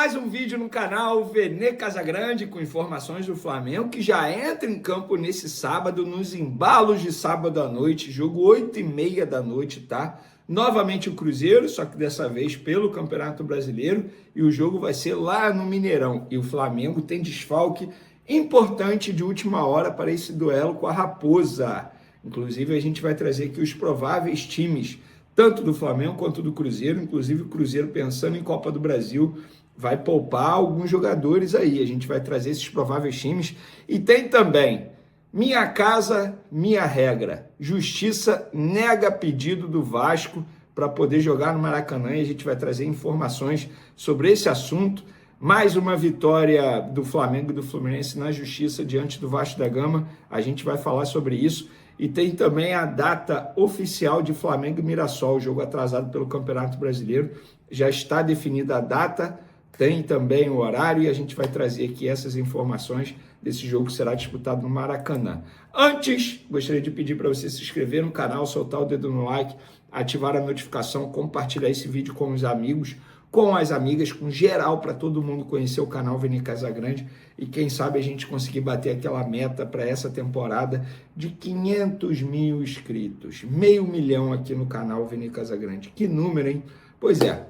mais um vídeo no canal Vene Casagrande com informações do Flamengo, que já entra em campo nesse sábado, nos embalos de sábado à noite, jogo 8h30 da noite, tá? Novamente o Cruzeiro, só que dessa vez pelo Campeonato Brasileiro, e o jogo vai ser lá no Mineirão. E o Flamengo tem desfalque importante de última hora para esse duelo com a Raposa. Inclusive a gente vai trazer aqui os prováveis times, tanto do Flamengo quanto do Cruzeiro. Inclusive o Cruzeiro, pensando em Copa do Brasil, vai poupar alguns jogadores aí. A gente vai trazer esses prováveis times. E tem também Minha Casa, Minha Regra. Justiça nega pedido do Vasco para poder jogar no Maracanã, e a gente vai trazer informações sobre esse assunto. Mais uma vitória do Flamengo e do Fluminense na Justiça diante do Vasco da Gama. A gente vai falar sobre isso. E tem também a data oficial de Flamengo e Mirassol, o jogo atrasado pelo Campeonato Brasileiro. Já está definida a data, tem também o horário, e a gente vai trazer aqui essas informações desse jogo que será disputado no Maracanã. Antes, gostaria de pedir para você se inscrever no canal, soltar o dedo no like, ativar a notificação, compartilhar esse vídeo com os amigos, com as amigas, com geral, para todo mundo conhecer o canal Vene Casagrande, e quem sabe a gente conseguir bater aquela meta para essa temporada de 500 mil inscritos, 500 mil aqui no canal Vene Casagrande. Que número, hein? Pois é.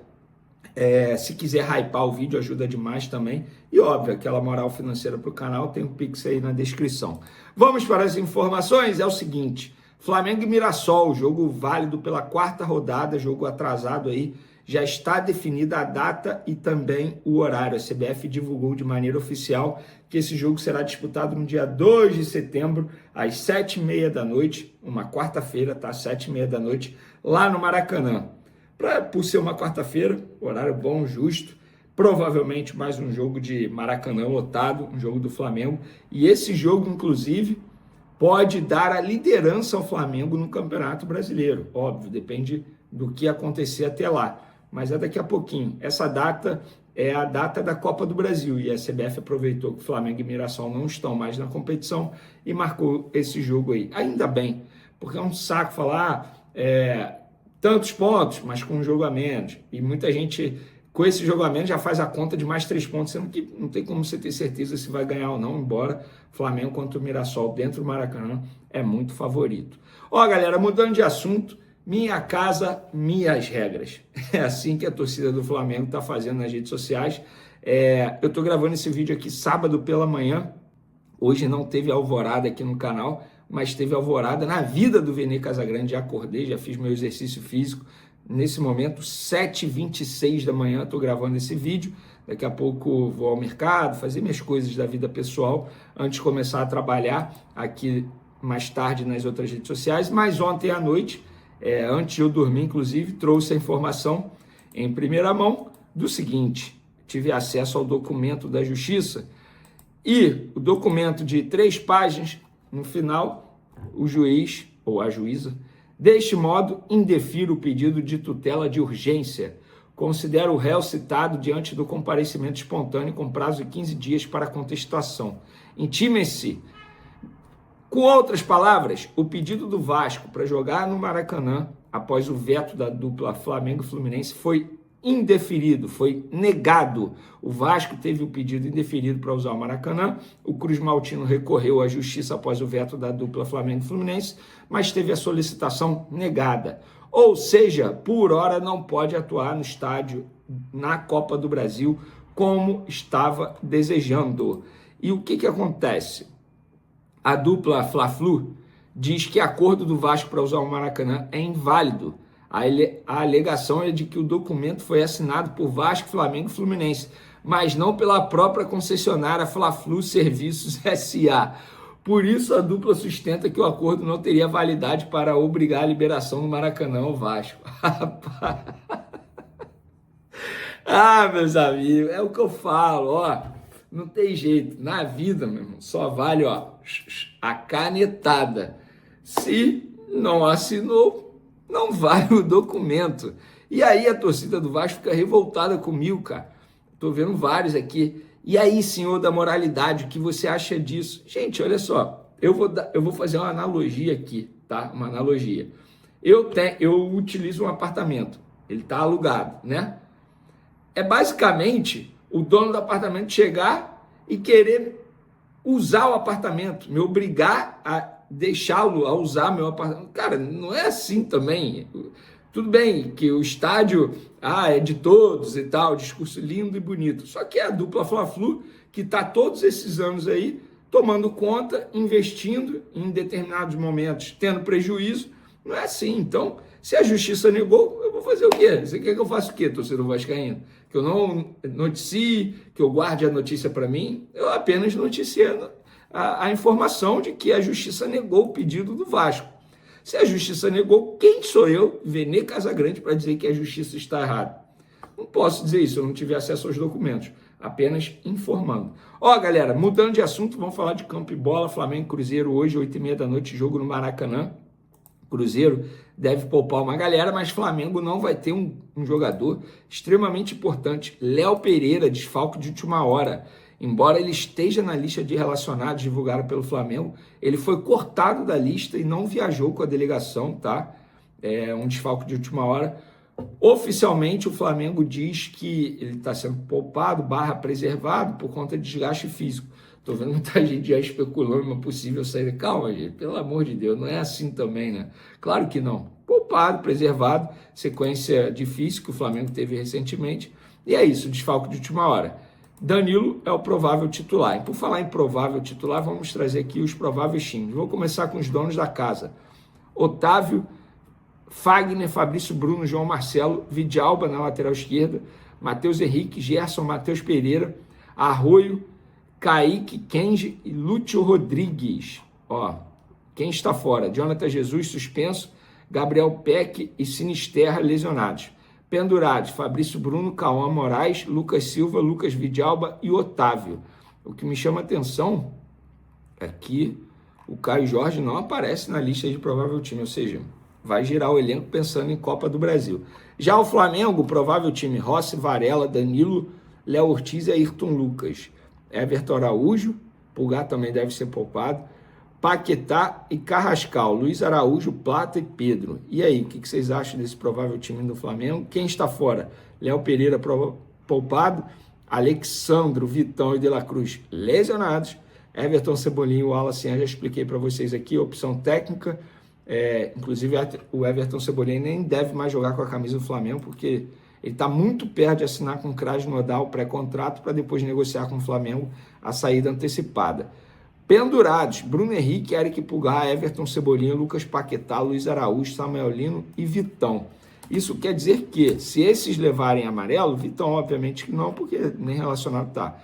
Se quiser hypar o vídeo, ajuda demais também. E óbvio, aquela moral financeira para o canal, tem um Pix aí na descrição. Vamos para as informações. É o seguinte: Flamengo e Mirassol, jogo válido pela quarta rodada, jogo atrasado aí. Já está definida a data e também o horário. A CBF divulgou de maneira oficial que esse jogo será disputado no dia 2 de setembro, às 7h30 da noite, uma quarta-feira, tá? 7h30 da noite, lá no Maracanã. Por ser uma quarta-feira, horário bom, justo, provavelmente mais um jogo de Maracanã lotado, um jogo do Flamengo. E esse jogo, inclusive, pode dar a liderança ao Flamengo no Campeonato Brasileiro. Óbvio, depende do que acontecer até lá. Mas é daqui a pouquinho. Essa data é a data da Copa do Brasil, e a CBF aproveitou que Flamengo e Mirassol não estão mais na competição e marcou esse jogo aí. Ainda bem, porque é um saco falar tantos pontos, mas com um jogo a menos. E muita gente, com esse jogo a menos, já faz a conta de mais 3 pontos, sendo que não tem como você ter certeza se vai ganhar ou não, embora Flamengo contra o Mirassol dentro do Maracanã é muito favorito. Ó, galera, mudando de assunto, Minha Casa, Minhas Regras. É assim que a torcida do Flamengo está fazendo nas redes sociais. Eu estou gravando esse vídeo aqui sábado pela manhã. Hoje não teve alvorada aqui no canal, mas teve alvorada na vida do Vene Casagrande. Já acordei, já fiz meu exercício físico. Nesse momento, 7h26 da manhã, estou gravando esse vídeo. Daqui a pouco vou ao mercado, fazer minhas coisas da vida pessoal, antes de começar a trabalhar aqui mais tarde nas outras redes sociais. Mas ontem à noite, antes de eu dormir, inclusive, trouxe a informação em primeira mão do seguinte: tive acesso ao documento da Justiça, e o documento de 3 páginas, no final, o juiz ou a juíza, deste modo, indefiro o pedido de tutela de urgência. Considero o réu citado diante do comparecimento espontâneo com prazo de 15 dias para contestação. Intimem-se. Com outras palavras, o pedido do Vasco para jogar no Maracanã, após o veto da dupla Flamengo e Fluminense, foi indeferido, foi negado. O Vasco teve o pedido indeferido para usar o Maracanã, o Cruz Maltino recorreu à Justiça após o veto da dupla Flamengo e Fluminense, mas teve a solicitação negada. Ou seja, por hora não pode atuar no estádio na Copa do Brasil como estava desejando. E o que acontece? A dupla Fla-Flu diz que acordo do Vasco para usar o Maracanã é inválido. A alegação é de que o documento foi assinado por Vasco, Flamengo e Fluminense, mas não pela própria concessionária Fla-Flu Serviços S.A. Por isso, a dupla sustenta que o acordo não teria validade para obrigar a liberação do Maracanã ao Vasco. Meus amigos, é o que eu falo, ó. Não tem jeito. Na vida, meu irmão, só vale, ó, a canetada. Se não assinou, não vale o documento. E aí a torcida do Vasco fica revoltada comigo, cara. Tô vendo vários aqui. E aí, senhor da moralidade, o que você acha disso? Gente, olha só, eu vou fazer uma analogia aqui, tá? Uma analogia. Eu utilizo um apartamento, ele tá alugado, né? É basicamente o dono do apartamento chegar e querer usar o apartamento, me obrigar a deixá-lo a usar meu apartamento. Cara, não é assim também. Tudo bem que o estádio é de todos e tal, discurso lindo e bonito. Só que é a dupla Fla-Flu que está todos esses anos aí tomando conta, investindo em determinados momentos, tendo prejuízo. Não é assim. Então, se a justiça negou, eu vou fazer o quê? Você quer que eu faça o quê, torcedor vascaíno? Que eu não noticie, que eu guarde a notícia para mim? Eu apenas noticiei a informação de que a justiça negou o pedido do Vasco. Se a justiça negou, quem sou eu, Vene Casagrande, para dizer que a justiça está errada? Não posso dizer isso, eu não tive acesso aos documentos, apenas informando. Galera, mudando de assunto, vamos falar de campo e bola, Flamengo e Cruzeiro hoje, 8h30 da noite, jogo no Maracanã. Cruzeiro deve poupar uma galera, mas Flamengo não vai ter um jogador extremamente importante. Léo Pereira, desfalque de última hora. Embora ele esteja na lista de relacionados divulgada pelo Flamengo, ele foi cortado da lista e não viajou com a delegação, tá? É um desfalque de última hora. Oficialmente, o Flamengo diz que ele está sendo poupado, preservado, por conta de desgaste físico. Estou vendo muita gente já especulando uma possível saída. Calma, gente, pelo amor de Deus, não é assim também, né? Claro que não. Poupado, preservado, sequência difícil que o Flamengo teve recentemente. E é isso, desfalque de última hora. Danilo é o provável titular. E por falar em provável titular, vamos trazer aqui os prováveis times. Vou começar com os donos da casa. Otávio, Fagner, Fabrício Bruno, João Marcelo, Vidalba na lateral esquerda, Matheus Henrique, Gerson, Matheus Pereira, Arroio, Kaique, Kenji e Lúcio Rodrigues. Quem está fora? Jonathan Jesus, suspenso, Gabriel Peck e Sinisterra lesionados. Pendurados, Fabrício Bruno, Cauã Moraes, Lucas Silva, Lucas Vidalba e Otávio. O que me chama a atenção é que o Caio Jorge não aparece na lista de provável time, ou seja, vai girar o elenco pensando em Copa do Brasil. Já o Flamengo, provável time, Rossi, Varela, Danilo, Léo Ortiz e Ayrton Lucas. Everton Araújo, Pulgar também deve ser poupado, Paquetá e Carrascal, Luiz Araújo, Plata e Pedro. E aí, o que vocês acham desse provável time do Flamengo? Quem está fora? Léo Pereira poupado, Alexandro, Vitão e De La Cruz lesionados, Everton Cebolinha e Wallace, já expliquei para vocês aqui, opção técnica, inclusive o Everton Cebolinha nem deve mais jogar com a camisa do Flamengo, porque ele está muito perto de assinar com o Krasnodar o pré-contrato para depois negociar com o Flamengo a saída antecipada. Pendurados, Bruno Henrique, Eric Pulgar, Everton Cebolinha, Lucas Paquetá, Luiz Araújo, Samuel Lino e Vitão. Isso quer dizer que, se esses levarem amarelo, Vitão obviamente que não, porque nem relacionado tá.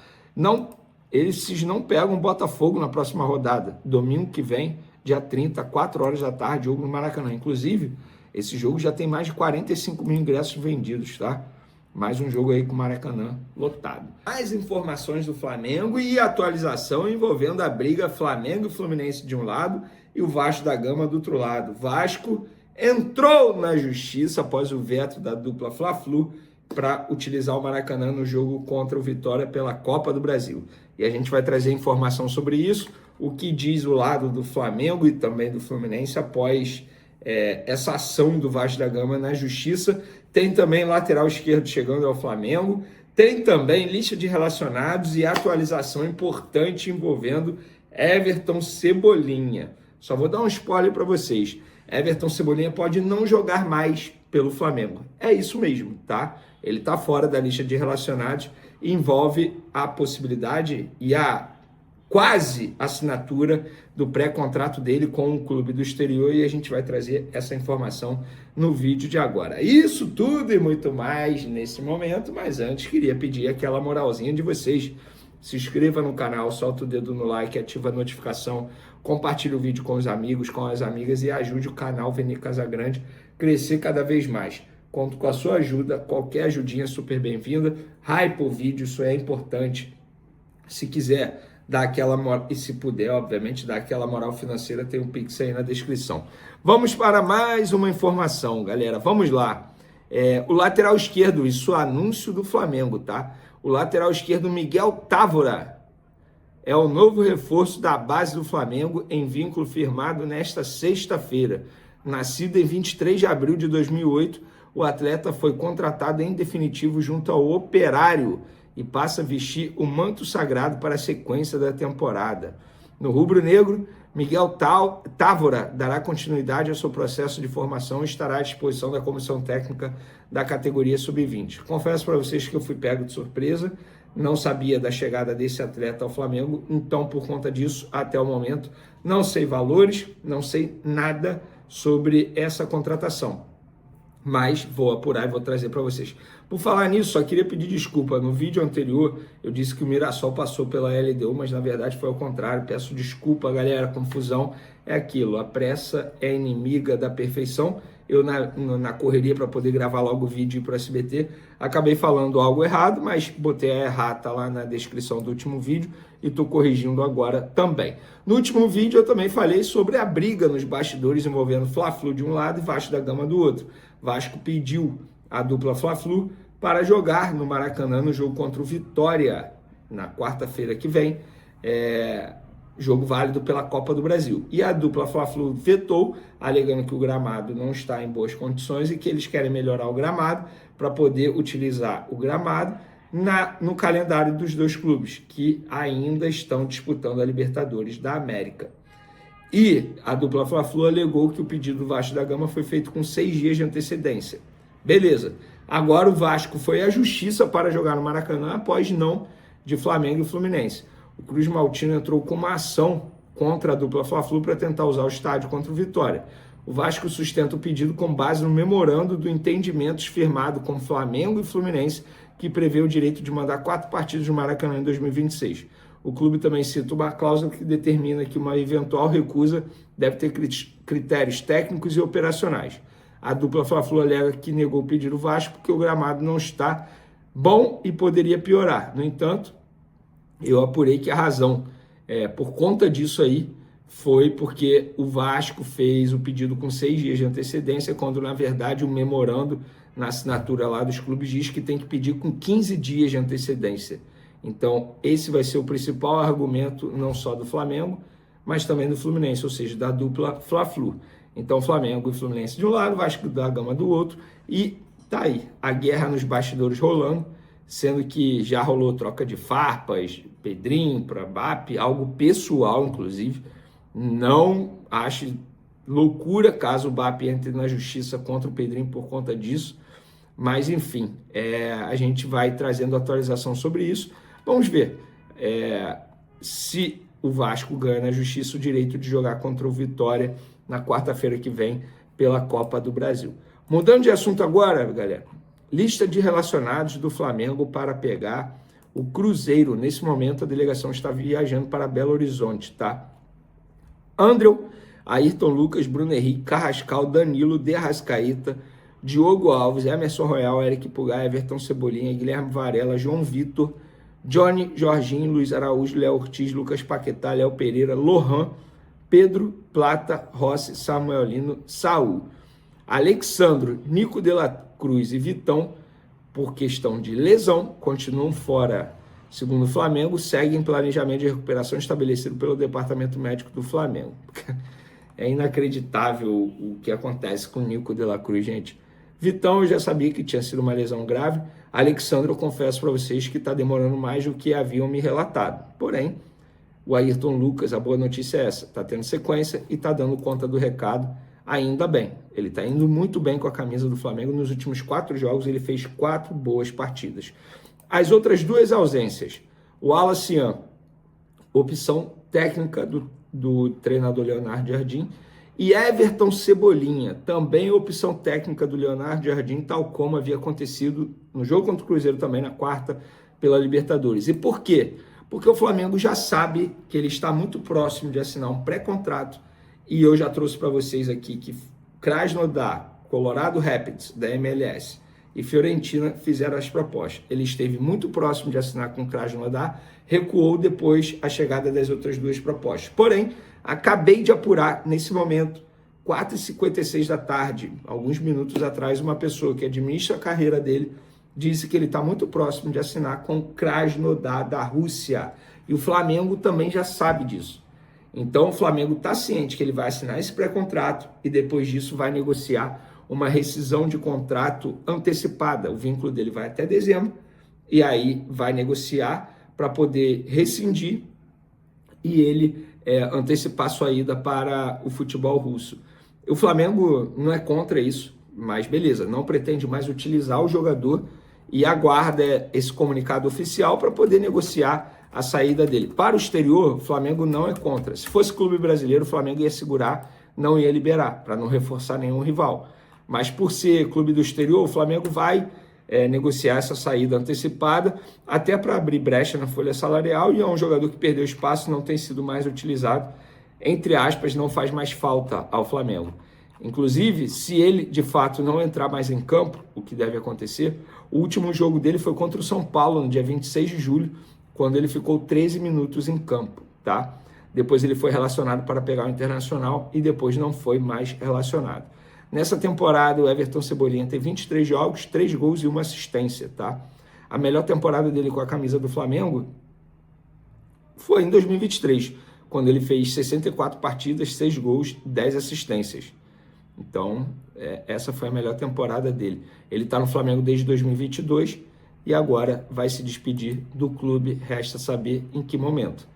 Esses não pegam Botafogo na próxima rodada, domingo que vem, dia 30, 4 horas da tarde, jogo no Maracanã. Inclusive, esse jogo já tem mais de 45 mil ingressos vendidos, tá? Mais um jogo aí com o Maracanã lotado. Mais informações do Flamengo e atualização envolvendo a briga Flamengo e Fluminense de um lado e o Vasco da Gama do outro lado. Vasco entrou na justiça após o veto da dupla Fla-Flu para utilizar o Maracanã no jogo contra o Vitória pela Copa do Brasil. E a gente vai trazer informação sobre isso, o que diz o lado do Flamengo e também do Fluminense após essa ação do Vasco da Gama na justiça. Tem também lateral esquerdo chegando ao Flamengo, tem também lista de relacionados e atualização importante envolvendo Everton Cebolinha. Só vou dar um spoiler para vocês. Everton Cebolinha pode não jogar mais pelo Flamengo. É isso mesmo, tá? Ele está fora da lista de relacionados e envolve a possibilidade e a quase assinatura do pré-contrato dele com o clube do exterior, e a gente vai trazer essa informação no vídeo de agora. Isso tudo e muito mais nesse momento, mas antes queria pedir aquela moralzinha de vocês. Se inscreva no canal, solta o dedo no like, ativa a notificação, compartilhe o vídeo com os amigos, com as amigas e ajude o canal Vene Casagrande a crescer cada vez mais. Conto com a sua ajuda, qualquer ajudinha é super bem-vinda. Hype o vídeo, isso é importante. Se quiser dar aquela moral, e se puder, obviamente, dar aquela moral financeira, tem um Pix aí na descrição. Vamos para mais uma informação, galera. Vamos lá. O lateral esquerdo, isso é anúncio do Flamengo, tá? O lateral esquerdo, Miguel Távora, é o novo reforço da base do Flamengo em vínculo firmado nesta sexta-feira. Nascido em 23 de abril de 2008, o atleta foi contratado em definitivo junto ao Operário e passa a vestir o manto sagrado para a sequência da temporada. No rubro-negro, Miguel Távora dará continuidade ao seu processo de formação e estará à disposição da comissão técnica da categoria sub-20. Confesso para vocês que eu fui pego de surpresa, não sabia da chegada desse atleta ao Flamengo, então por conta disso, até o momento, não sei valores, não sei nada sobre essa contratação. Mas vou apurar e vou trazer para vocês. Por falar nisso, só queria pedir desculpa. No vídeo anterior, eu disse que o Mirassol passou pela LDU, mas na verdade foi ao contrário. Peço desculpa, galera. Confusão é aquilo. A pressa é inimiga da perfeição. Eu, na correria para poder gravar logo o vídeo para o SBT, acabei falando algo errado, mas botei a errata lá na descrição do último vídeo e estou corrigindo agora também. No último vídeo eu também falei sobre a briga nos bastidores envolvendo Fla-Flu de um lado e Vasco da Gama do outro. Vasco pediu a dupla Fla-Flu para jogar no Maracanã no jogo contra o Vitória na quarta-feira que vem, jogo válido pela Copa do Brasil. E a dupla Fla-Flu vetou, alegando que o gramado não está em boas condições e que eles querem melhorar o gramado para poder utilizar o gramado no calendário dos dois clubes, que ainda estão disputando a Libertadores da América. E a dupla Fla-Flu alegou que o pedido do Vasco da Gama foi feito com 6 dias de antecedência. Beleza. Agora o Vasco foi à justiça para jogar no Maracanã após não de Flamengo e Fluminense. O Cruz Maltino entrou com uma ação contra a dupla Fla-Flu para tentar usar o estádio contra o Vitória. O Vasco sustenta o pedido com base no memorando do entendimento firmado com Flamengo e Fluminense, que prevê o direito de mandar 4 partidas no Maracanã em 2026. O clube também cita uma cláusula que determina que uma eventual recusa deve ter critérios técnicos e operacionais. A dupla Fla-Flu alega que negou o pedido do Vasco porque o gramado não está bom e poderia piorar. No entanto, eu apurei que a razão por conta disso aí foi porque o Vasco fez o pedido com 6 dias de antecedência, quando na verdade o memorando na assinatura lá dos clubes diz que tem que pedir com 15 dias de antecedência. Então, esse vai ser o principal argumento, não só do Flamengo, mas também do Fluminense, ou seja, da dupla Fla-Flu. Então, Flamengo e Fluminense de um lado, Vasco da Gama do outro, e tá aí, a guerra nos bastidores rolando, sendo que já rolou troca de farpas, Pedrinho para BAP, algo pessoal, inclusive. Não ache loucura caso o BAP entre na justiça contra o Pedrinho por conta disso, mas enfim, a gente vai trazendo atualização sobre isso. Vamos ver se o Vasco ganha na justiça o direito de jogar contra o Vitória na quarta-feira que vem pela Copa do Brasil. Mudando de assunto agora, galera, lista de relacionados do Flamengo para pegar o Cruzeiro. Nesse momento a delegação está viajando para Belo Horizonte, tá? Andreu, Ayrton Lucas, Bruno Henrique, Carrascal, Danilo, De Arrascaeta, Diogo Alves, Emerson Royal, Eric Pulgar, Everton Cebolinha, Guilherme Varela, João Vitor, Johnny, Jorginho, Luiz Araújo, Léo Ortiz, Lucas Paquetá, Léo Pereira, Lohan, Pedro, Plata, Rossi, Samuelino, Saul, Alexandro, Nico de la Cruz e Vitão, por questão de lesão, continuam fora, segundo o Flamengo, seguem planejamento de recuperação estabelecido pelo Departamento Médico do Flamengo. É inacreditável o que acontece com o Nico de la Cruz, gente. Vitão, eu já sabia que tinha sido uma lesão grave. Alexandre, eu confesso para vocês que está demorando mais do que haviam me relatado. Porém, o Ayrton Lucas, a boa notícia é essa, está tendo sequência e está dando conta do recado, ainda bem. Ele está indo muito bem com a camisa do Flamengo. Nos últimos 4 jogos, ele fez 4 boas partidas. As outras 2 ausências, o Wallace Ian, opção técnica do treinador Leonardo Jardim, e Everton Cebolinha, também opção técnica do Leonardo Jardim, tal como havia acontecido no jogo contra o Cruzeiro também na quarta pela Libertadores. E por quê? Porque o Flamengo já sabe que ele está muito próximo de assinar um pré-contrato, e eu já trouxe para vocês aqui que Krasnodar, Colorado Rapids, da MLS, e Fiorentina fizeram as propostas. Ele esteve muito próximo de assinar com o Krasnodar, recuou depois a chegada das outras 2 propostas. Porém, acabei de apurar nesse momento, 4h56 da tarde, alguns minutos atrás, uma pessoa que administra a carreira dele disse que ele está muito próximo de assinar com o Krasnodar da Rússia. E o Flamengo também já sabe disso. Então o Flamengo está ciente que ele vai assinar esse pré-contrato e depois disso vai negociar uma rescisão de contrato antecipada. O vínculo dele vai até dezembro e aí vai negociar para poder rescindir e ele antecipar sua ida para o futebol russo. O Flamengo não é contra isso, mas beleza, não pretende mais utilizar o jogador e aguarda esse comunicado oficial para poder negociar a saída dele. Para o exterior, o Flamengo não é contra. Se fosse clube brasileiro, o Flamengo ia segurar, não ia liberar, para não reforçar nenhum rival. Mas por ser clube do exterior, o Flamengo vai negociar essa saída antecipada, até para abrir brecha na folha salarial, e é um jogador que perdeu espaço, não tem sido mais utilizado, entre aspas, não faz mais falta ao Flamengo. Inclusive, se ele de fato não entrar mais em campo, o que deve acontecer, o último jogo dele foi contra o São Paulo, no dia 26 de julho, quando ele ficou 13 minutos em campo, tá? Depois ele foi relacionado para pegar o Internacional e depois não foi mais relacionado. Nessa temporada, o Everton Cebolinha tem 23 jogos, 3 gols e 1 assistência, tá? A melhor temporada dele com a camisa do Flamengo foi em 2023, quando ele fez 64 partidas, 6 gols, 10 assistências. Então, essa foi a melhor temporada dele. Ele está no Flamengo desde 2022 e agora vai se despedir do clube, resta saber em que momento.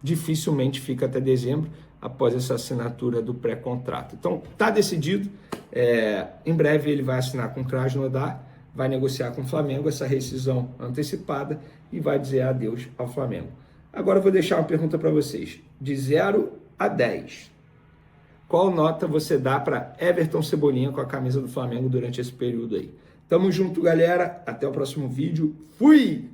Dificilmente fica até dezembro, após essa assinatura do pré-contrato. Então, está decidido. Em breve ele vai assinar com o Krasnodar, vai negociar com o Flamengo essa rescisão antecipada e vai dizer adeus ao Flamengo. Agora eu vou deixar uma pergunta para vocês. De 0 a 10, qual nota você dá para Everton Cebolinha com a camisa do Flamengo durante esse período aí? Tamo junto, galera. Até o próximo vídeo. Fui!